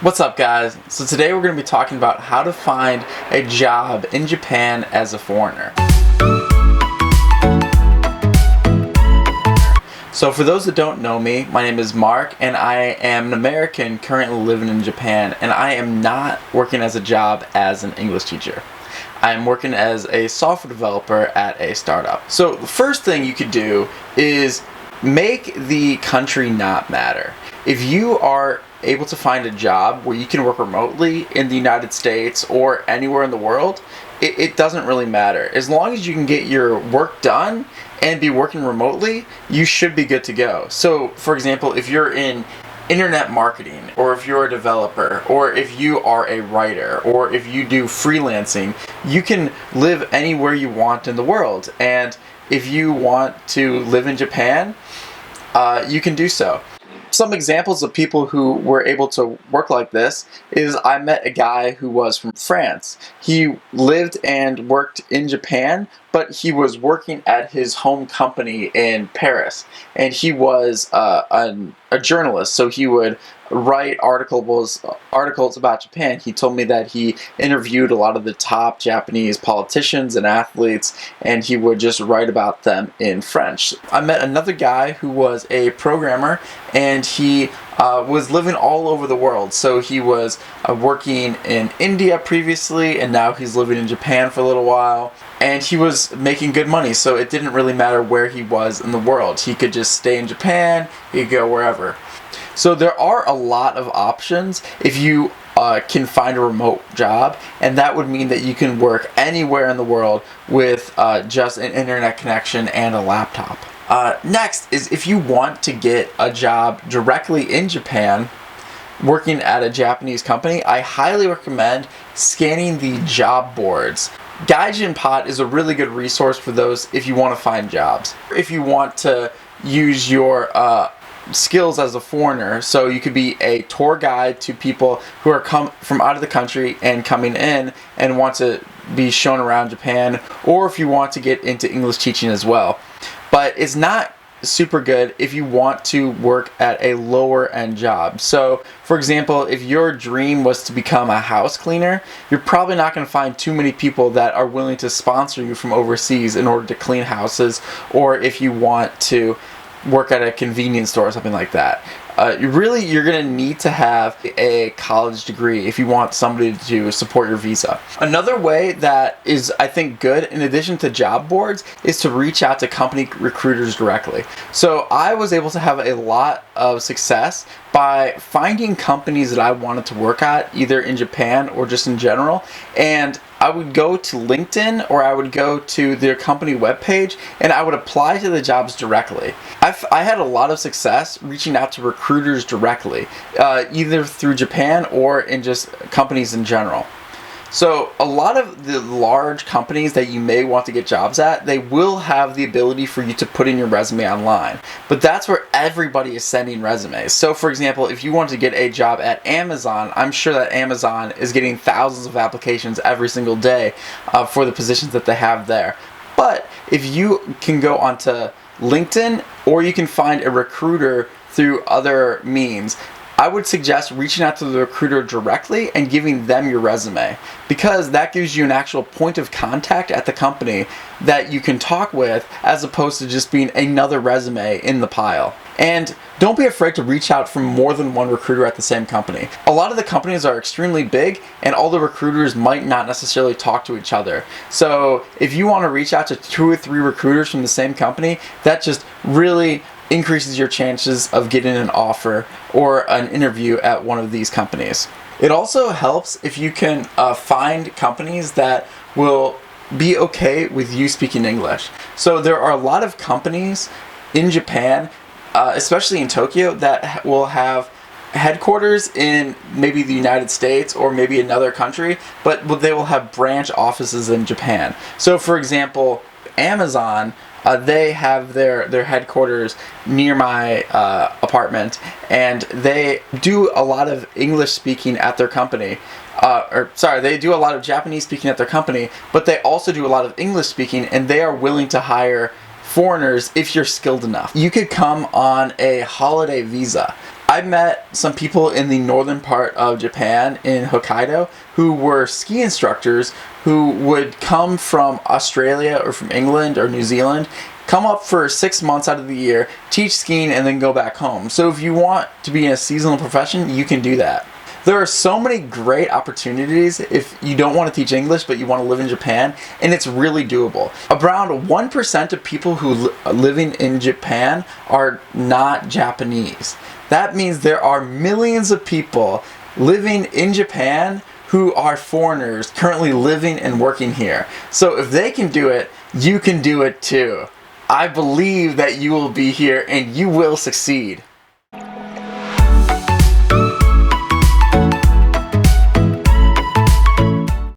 What's up, guys? So today we're going to be talking about how to find a job in Japan as a foreigner. So for those that don't know me, my name is Mark and I am an American currently living in Japan, and I am not working as a job as an English teacher. I am working as a software developer at a startup. So the first thing you could do is make the country not matter. If you are able to find a job where you can work remotely in the United States or anywhere in the world, it doesn't really matter. As long as you can get your work done and be working remotely, you should be good to go. So, for example, if you're in internet marketing, or if you're a developer, or if you are a writer, or if you do freelancing, you can live anywhere you want in the world. And if you want to live in Japan, you can do so. Some examples of people who were able to work like this is I met a guy who was from France. He lived and worked in Japan, but he was working at his home company in Paris, and he was a journalist, so he would write articles about Japan. He told me that he interviewed a lot of the top Japanese politicians and athletes, and he would just write about them in French. I met another guy who was a programmer, and he was living all over the world. So he was working in India previously, and now he's living in Japan for a little while. And he was making good money, so it didn't really matter where he was in the world. He could just stay in Japan, he could go wherever. So there are a lot of options if you can find a remote job, and that would mean that you can work anywhere in the world with just an internet connection and a laptop. Next is if you want to get a job directly in Japan, working at a Japanese company, I highly recommend scanning the job boards. Gaijin Pot is a really good resource for those if you want to find jobs. If you want to use your skills as a foreigner, so you could be a tour guide to people who are from out of the country and coming in and want to be shown around Japan, or if you want to get into English teaching as well. But it's not super good if you want to work at a lower end job. So for example, if your dream was to become a house cleaner, you're probably not going to find too many people that are willing to sponsor you from overseas in order to clean houses, or if you want to work at a convenience store or something like that. You're going to need to have a college degree if you want somebody to support your visa. Another way that is, I think, good in addition to job boards is to reach out to company recruiters directly. So I was able to have a lot of success by finding companies that I wanted to work at, either in Japan or just in general, and I would go to LinkedIn or I would go to their company webpage and I would apply to the jobs directly. I had a lot of success reaching out to recruiters directly, either through Japan or in just companies in general. So a lot of the large companies that you may want to get jobs at, they will have the ability for you to put in your resume online. But that's where everybody is sending resumes. So for example, if you want to get a job at Amazon, I'm sure that Amazon is getting thousands of applications every single day for the positions that they have there. But if you can go onto LinkedIn, or you can find a recruiter through other means, I would suggest reaching out to the recruiter directly and giving them your resume, because that gives you an actual point of contact at the company that you can talk with, as opposed to just being another resume in the pile. And don't be afraid to reach out from more than one recruiter at the same company. A lot of the companies are extremely big, and all the recruiters might not necessarily talk to each other. So if you want to reach out to 2 or 3 recruiters from the same company, that just really increases your chances of getting an offer or an interview at one of these companies. It also helps if you can find companies that will be okay with you speaking English. So there are a lot of companies in Japan, especially in Tokyo, that will have headquarters in maybe the United States or maybe another country, but they will have branch offices in Japan. So for example, Amazon, they have their headquarters near my apartment, and they do a lot of English speaking at their company. They do a lot of Japanese speaking at their company, but they also do a lot of English speaking, and they are willing to hire foreigners if you're skilled enough. You could come on a holiday visa. I met some people in the northern part of Japan, in Hokkaido, who were ski instructors who would come from Australia or from England or New Zealand, come up for 6 months out of the year, teach skiing, and then go back home. So if you want to be in a seasonal profession, you can do that. There are so many great opportunities if you don't want to teach English but you want to live in Japan, and it's really doable. Around 1% of people who living in Japan are not Japanese. That means there are millions of people living in Japan who are foreigners currently living and working here. So if they can do it, you can do it too. I believe that you will be here and you will succeed.